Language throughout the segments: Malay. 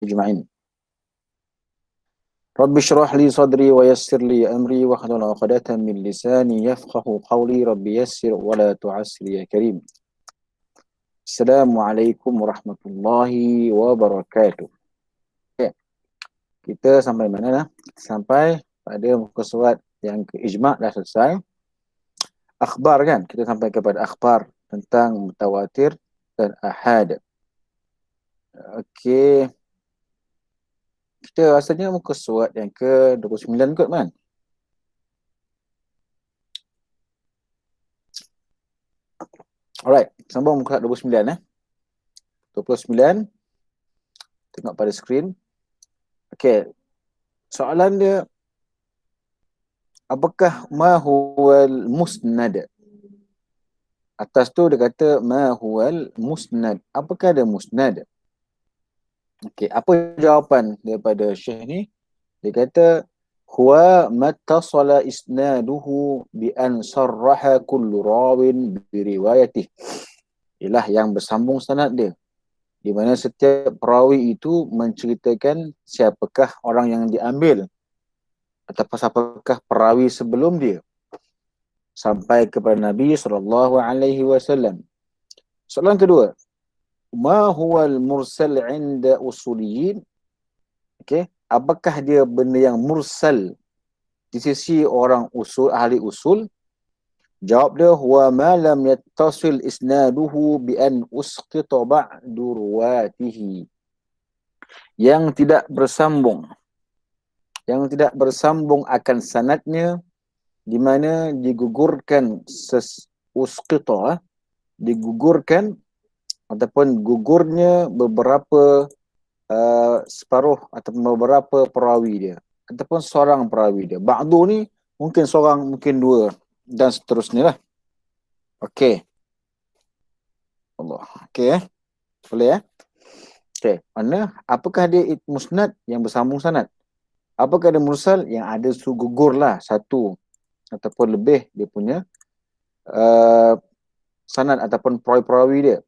أجمعين. رب اشرح لي صدري ويسر لي أمري واحلل عقدة من لساني يفقه قولي. رب يسر ولا تعسر يا كريم. Assalamualaikum warahmatullahi wabarakatuh. Okay. Kita sampai mana dah? Sampai pada muka surat yang ke ijma' dah selesai. Akhbar kan? Kita sampai kepada akhbar tentang mutawatir dan ahad. Okey. Kita rasanya muka surat yang ke-29 kot kan? Alright, sambung muka surat 29 29. Tengok pada skrin. Okey. Soalan dia, apakah ma huwal musnad? Atas tu dia kata ma huwal musnad. Apakah ada musnad? Okey, apa jawapan daripada Syekh ni? Dia kata huwa mattasala isnaduhu bi an sarraha kullu rawin bi riwayatih. Ialah yang bersambung sanad dia, di mana setiap perawi itu menceritakan siapakah orang yang diambil ataupun siapakah perawi sebelum dia sampai kepada Nabi SAW. Soalan kedua, ma huwal mursal 'inda usuliyin? Okey, apakah dia benda yang mursal di sisi orang usul, ahli usul? Jawab dia, huwa ma lam yattasil isnaduhu bi an usqita ba'du ruwatihi. Yang tidak bersambung akan sanadnya, di mana digugurkan usqita, digugurkan ataupun gugurnya beberapa separuh ataupun beberapa perawi dia ataupun seorang perawi dia. Ba'du ni mungkin seorang, mungkin dua dan seterusnya lah. Okey. Allah. Okey boleh Okey. Mana apakah dia musnad yang bersambung sanad? Apakah dia mursal yang ada gugur lah satu ataupun lebih dia punya sanad ataupun perawi dia?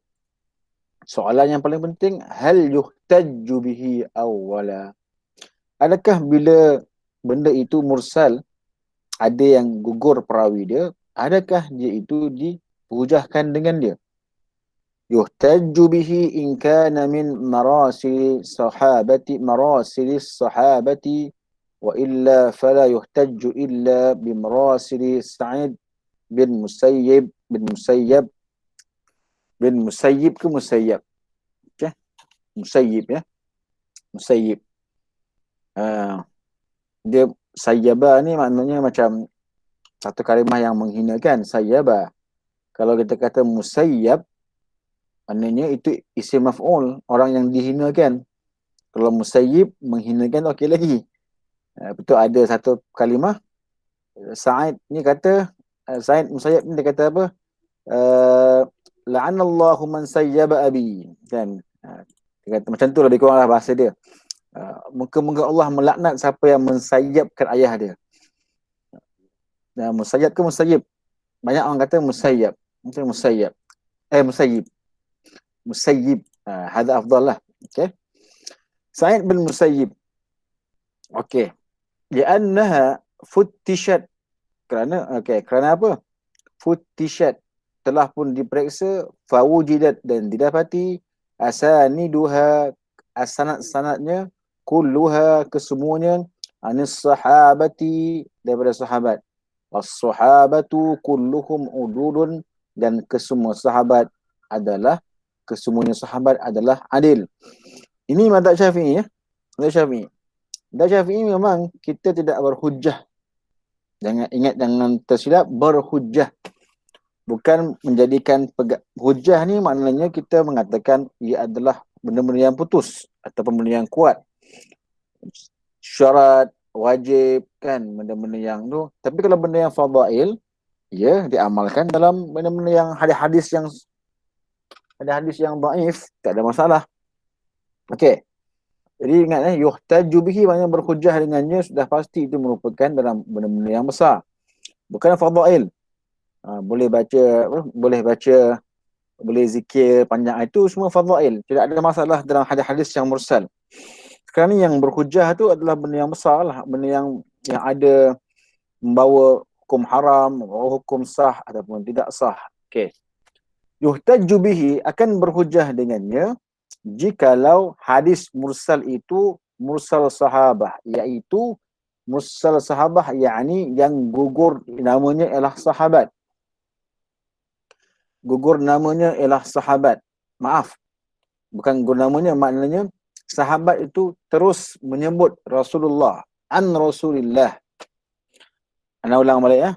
Soalan yang paling penting, hal yuhtajju bihi awwala? Adakah bila benda itu mursal, ada yang gugur perawi dia, adakah dia itu dihujahkan dengan dia? Yuhtajju bihi in kana min marasil sahabati wa illa fala yuhtajju illa bi marasili Sa'id bin Musayyib ke Musayyab? Okay. Musayyib ya. Musayyib. Dia sayyaba ni maknanya macam satu kalimah yang menghinakan, sayyaba. Kalau kita kata musayyab, maknanya itu isim maf'ul, orang yang dihinakan. Kalau musayyib menghinakan, okey lagi. Betul, ada satu kalimah Sa'id ni kata, Sa'id Musayyab ni dia kata apa? La'anallahu man sayyaba abi, kan? Dia kata macam tu lah, dia kurang lah bahasa dia. Moga-moga Allah melaknat siapa yang mensayyabkan ayah dia. Musayyab ke musayyib? Banyak orang kata musayyab. Macam musayyab. Musayyib. Musayyib. Hadha afdal lah. Okay. Sa'id bin Musayyib. Okay. Li'annaha futtishat. Kerana apa? Futtishat. Telah pun diperiksa, fawujidat, dan didapati asaniduha, asanad-sanadnya, kulluha, kesemuanya, anis sahabati, daripada sahabat. Was-sahabatu kulluhum udulun, dan kesemua sahabat adalah, kesemuanya sahabat adalah adil. Ini mazhab Syafi'i ya. Mazhab Syafi'i. Mazhab Syafi'i memang kita tidak berhujjah. Jangan tersilap, berhujjah. Bukan menjadikan hujjah ni maknanya kita mengatakan ia adalah benda-benda yang putus ataupun benda yang kuat. Syarat, wajib, kan, benda-benda yang tu. Tapi kalau benda yang fadail, ya diamalkan dalam benda-benda yang hadis-hadis yang dhaif, tak ada masalah. Okey. Jadi ingat yuhtaju bihi maknanya berhujjah dengannya, sudah pasti itu merupakan dalam benda-benda yang besar. Bukan fadail. Boleh zikir panjang, itu semua fadail. Tidak ada masalah dalam hadis-hadis yang mursal. Sekarang ni yang berhujah tu adalah benda yang besar lah, benda yang ada membawa hukum haram, membawa hukum sah ataupun tidak sah. Okey. Yuhtaju bihi, akan berhujah dengannya jikalau hadis mursal itu mursal sahabah, iaitu mursal sahabah yakni yang gugur namanya ialah sahabat. Gugur namanya ialah sahabat. Maaf, bukan gugur namanya, maknanya sahabat itu terus menyebut Rasulullah, an Rasulillah. Ana ulang balik ya.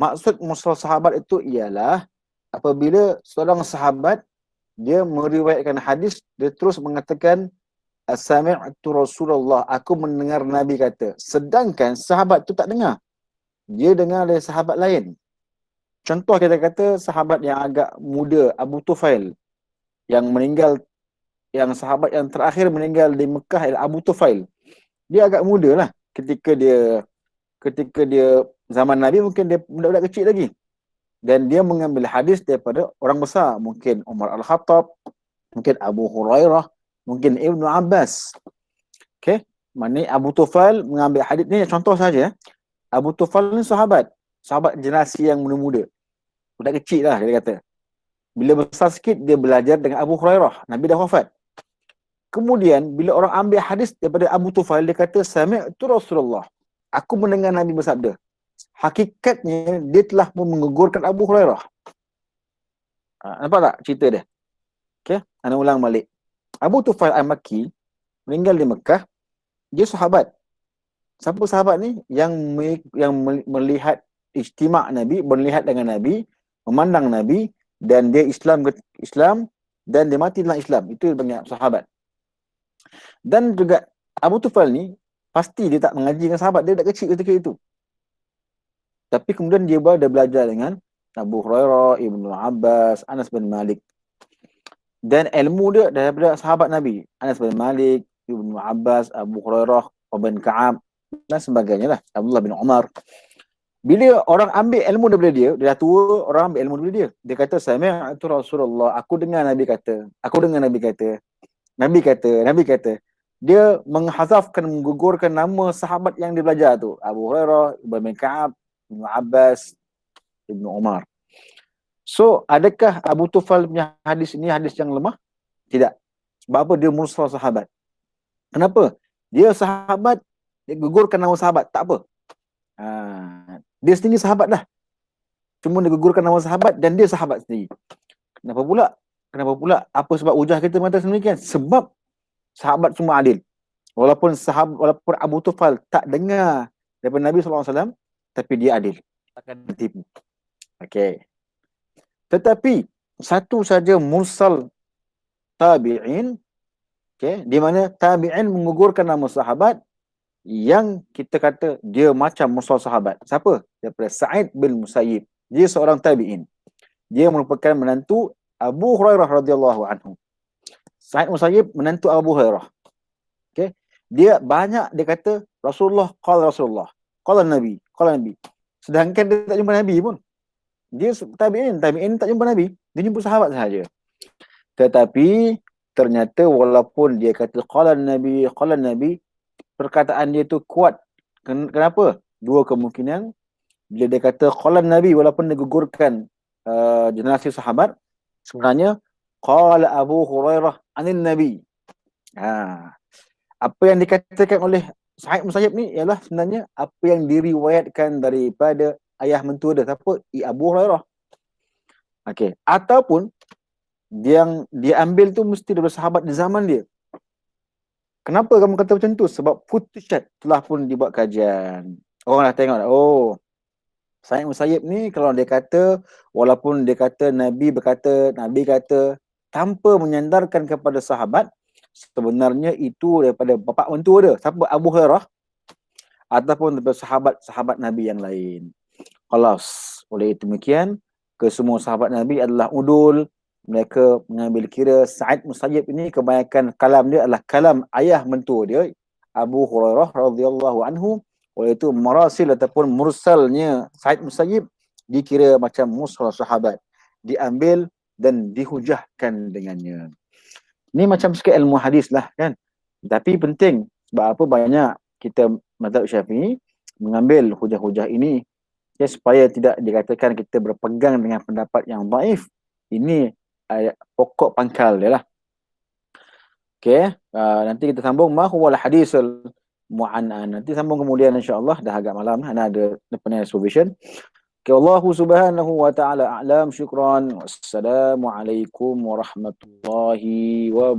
Maksud mursal sahabat itu ialah apabila seorang sahabat dia meriwayatkan hadis, dia terus mengatakan as-sami'tu Rasulullah, aku mendengar Nabi kata. Sedangkan sahabat tu tak dengar. Dia dengar dari sahabat lain. Contoh kita kata sahabat yang agak muda, Abu Tufail, yang meninggal, yang sahabat yang terakhir meninggal di Mekah ialah Abu Tufail. Dia agak muda lah ketika dia zaman Nabi, mungkin dia budak-budak kecil lagi. Dan dia mengambil hadis daripada orang besar, mungkin Umar Al-Khattab, mungkin Abu Hurairah, mungkin Ibnu Abbas. Okey, maknanya Abu Tufail mengambil hadis ni contoh saja. Abu Tufail ni sahabat generasi yang muda-muda. Budak kecil lah dia kata. Bila besar sikit dia belajar dengan Abu Hurairah, Nabi dah wafat. Kemudian bila orang ambil hadis daripada Abu Tufail, dia kata sami'tu Rasulullah, aku mendengar Nabi bersabda. Hakikatnya dia telah pun menggugurkan Abu Hurairah. Nampak tak cerita dia? Okey, ana ulang balik. Abu Tufail Al-Makki meninggal di Mekah. Dia sahabat. Siapa sahabat ni? Yang melihat ijtima' Nabi, melihat dengan Nabi, memandang Nabi, dan dia Islam dan dia mati dalam Islam. Itu banyak sahabat. Dan juga Abu Tufail ni pasti dia tak mengaji dengan sahabat, dia dah kecil ketika itu. Tapi kemudian dia belajar dengan Abu Hurairah, Ibnu Abbas, Anas bin Malik. Dan ilmu dia daripada sahabat Nabi, Anas bin Malik, Ibnu Abbas, Abu Hurairah, Ibn Ka'ab dan sebagainya lah, Abdullah bin Umar. Bila orang ambil ilmu daripada dia dah tua, orang ambil ilmu daripada dia. Dia kata sami'tu Rasulullah, aku dengar Nabi kata. Nabi kata. Dia menghazafkan, menggugurkan nama sahabat yang dia belajar tu. Abu Hurairah, Ibn Ka'ab, Ibnu Abbas, Ibnu Umar. So, adakah Abu Tufail punya hadis ini hadis yang lemah? Tidak. Sebab apa? Dia mursal sahabat. Kenapa? Dia sahabat, dia gugurkan nama sahabat. Tak apa. Dia sendiri sahabat lah. Cuma dia gugurkan nama sahabat dan dia sahabat sendiri. Kenapa pula? Apa sebab hujah kita mengatakan demikian? Sebab sahabat semua adil. Walaupun Abu Tufail tak dengar daripada Nabi SAW, tapi dia adil. Akan ditipu. Okey. Tetapi satu saja mursal tabi'in, okey, di mana tabi'in mengugurkan nama sahabat yang kita kata dia macam mursal sahabat. Siapa? Daripada Sa'id bin Musayyib. Dia seorang tabi'in. Dia merupakan menantu Abu Hurairah radhiyallahu anhu. Sa'id Musayyib menantu Abu Hurairah. Okey. Dia kata Rasulullah, qala Nabi. Sedangkan dia tak jumpa Nabi pun. Dia tabi'in tak jumpa Nabi. Dia jumpa sahabat sahaja. Tetapi ternyata walaupun dia kata qala Nabi, perkataan dia tu kuat. Kenapa? Dua kemungkinan. Bila dia kata qala Nabi, walaupun dia gugurkan generasi sahabat, sebenarnya qala Abu Hurairah anin Nabi. Apa yang dikatakan oleh Sa'id Musayyib ni ialah sebenarnya apa yang diriwayatkan daripada ayah mentua dia, siapa? Abu Hurairah. Okey, ataupun yang dia ambil tu mesti daripada sahabat di zaman dia. Kenapa kamu kata macam tu? Sebab futushat telah pun dibuat kajian. Orang dah tengok dah. Oh, Sa'id Musayyib ni kalau dia kata, walaupun dia kata Nabi kata tanpa menyandarkan kepada sahabat, sebenarnya itu daripada bapak mentua dia, siapa? Abu Hurairah, ataupun daripada sahabat Nabi yang lain. Khalas. Oleh itu demikian, kesemua sahabat Nabi adalah udul. Mereka mengambil kira Sa'id Musayyib ini kebanyakan kalam dia adalah kalam ayah mentua dia, Abu Hurairah radhiyallahu anhu. Oleh itu marasil ataupun mursalnya Sa'id Musayyib dikira macam mursal sahabat, diambil dan dihujahkan dengannya. Ni macam sikit ilmu hadis lah kan. Tapi penting, sebab apa banyak kita mazhab Syafi'i mengambil hujah-hujah ini, okay, supaya tidak dikatakan kita berpegang dengan pendapat yang dhaif. Ini pokok pangkal dia lah. Okay, nanti kita sambung ma huwal hadisul mu'an'an. Nanti sambung kemudian insya-Allah, dah agak malam, ana ada depan supervision. Okay, Allah subhanahu wa ta'ala a'lam. Syukran. Wassalamualaikum warahmatullahi wabarakatuh.